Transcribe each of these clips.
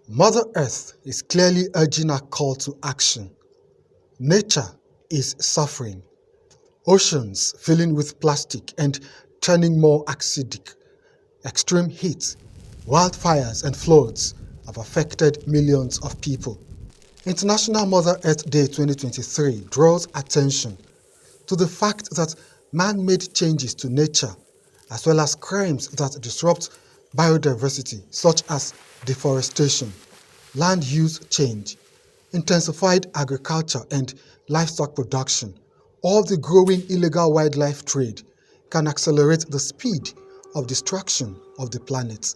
Mother Earth is clearly urging a call to action. Nature is suffering. Oceans filling with plastic and turning more acidic. Extreme heat, wildfires and floods have affected millions of people. International Mother Earth Day 2023 draws attention to the fact that man-made changes to nature, as well as crimes that disrupt biodiversity, such as deforestation, land use change, intensified agriculture and livestock production, or the growing illegal wildlife trade, can accelerate the speed of destruction of the planet.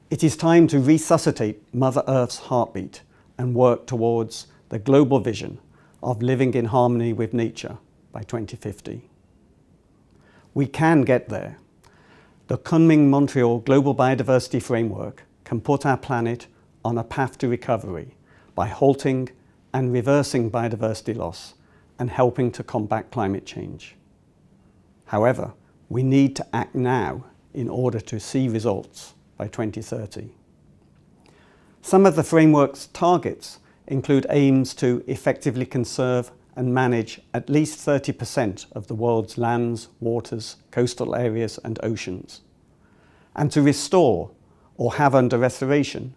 It is time to resuscitate Mother Earth's heartbeat and work towards the global vision of living in harmony with nature by 2050. We can get there. The Kunming-Montreal Global Biodiversity Framework can put our planet on a path to recovery by halting and reversing biodiversity loss and helping to combat climate change. However, we need to act now in order to see results by 2030. Some of the framework's targets include aims to effectively conserve and manage at least 30% of the world's lands, waters, coastal areas and oceans, and to restore or have under restoration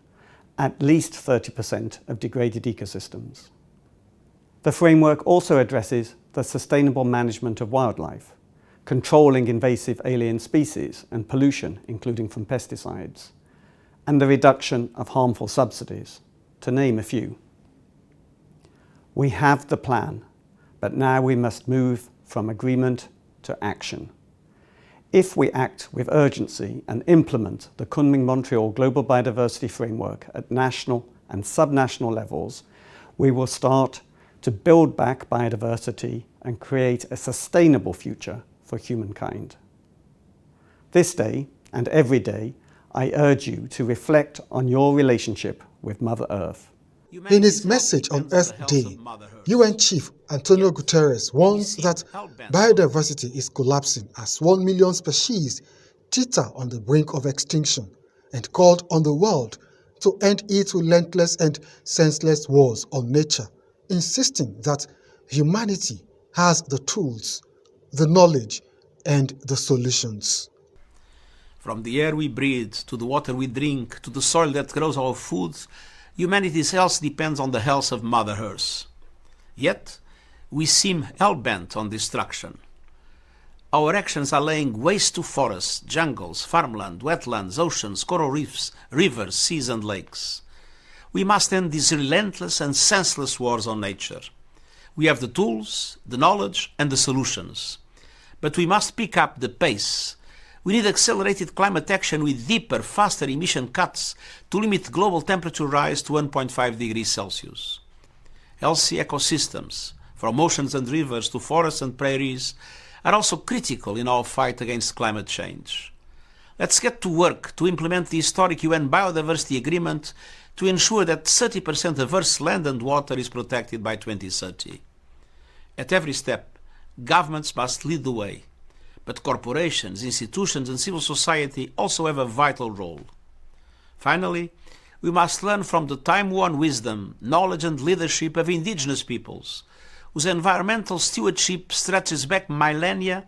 at least 30% of degraded ecosystems. The framework also addresses the sustainable management of wildlife, controlling invasive alien species and pollution, including from pesticides, and the reduction of harmful subsidies, to name a few. We have the plan, but now we must move from agreement to action. If we act with urgency and implement the Kunming-Montreal Global Biodiversity Framework at national and subnational levels, we will start to build back biodiversity and create a sustainable future for humankind. This day, and every day, I urge you to reflect on your relationship with Mother Earth. In his message on Earth Day, UN Chief Antonio Guterres warns that biodiversity is collapsing as 1 million species teeter on the brink of extinction and called on the world to end its relentless and senseless wars on nature, insisting that humanity has the tools, the knowledge, and the solutions. From the air we breathe, to the water we drink, to the soil that grows our food, humanity's health depends on the health of Mother Earth. Yet, we seem hell-bent on destruction. Our actions are laying waste to forests, jungles, farmland, wetlands, oceans, coral reefs, rivers, seas and lakes. We must end these relentless and senseless wars on nature. We have the tools, the knowledge and the solutions. But we must pick up the pace. We need accelerated climate action with deeper, faster emission cuts to limit global temperature rise to 1.5 degrees Celsius. Healthy ecosystems, from oceans and rivers to forests and prairies, are also critical in our fight against climate change. Let's get to work to implement the historic UN Biodiversity Agreement to ensure that 30% of Earth's land and water is protected by 2030. At every step, governments must lead the way. But corporations, institutions and civil society also have a vital role. Finally, we must learn from the time-worn wisdom, knowledge and leadership of indigenous peoples, whose environmental stewardship stretches back millennia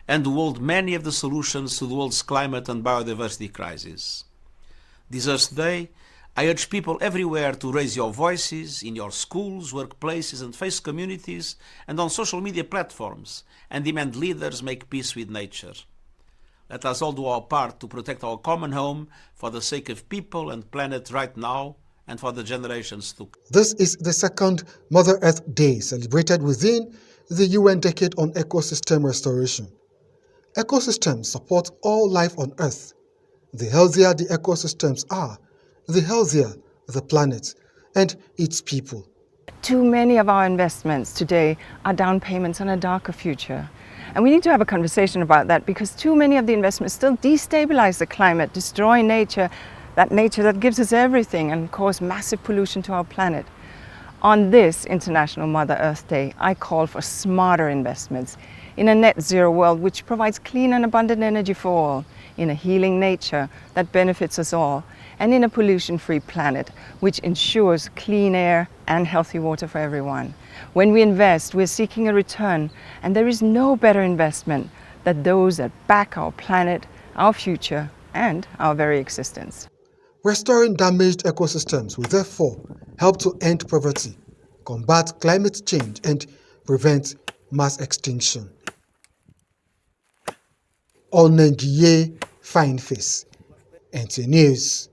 and who hold many of the solutions to the world's climate and biodiversity crisis. This Earth Day, I urge people everywhere to raise your voices in your schools, workplaces and faith communities and on social media platforms and demand leaders make peace with nature. Let us all do our part to protect our common home for the sake of people and planet right now and for the generations to come. This is the second Mother Earth Day celebrated within the UN Decade on Ecosystem Restoration. Ecosystems support all life on Earth. The healthier the ecosystems are, the healthier the planet and its people. Too many of our investments today are down payments on a darker future. And we need to have a conversation about that because too many of the investments still destabilize the climate, destroy nature that gives us everything and cause massive pollution to our planet. On this International Mother Earth Day, I call for smarter investments in a net zero world which provides clean and abundant energy for all, in a healing nature that benefits us all, and in a pollution-free planet, which ensures clean air and healthy water for everyone. When we invest, we're seeking a return, and there is no better investment than those that back our planet, our future, and our very existence. Restoring damaged ecosystems will therefore help to end poverty, combat climate change, and prevent mass extinction. On Nigerian Fine Face, NTA News.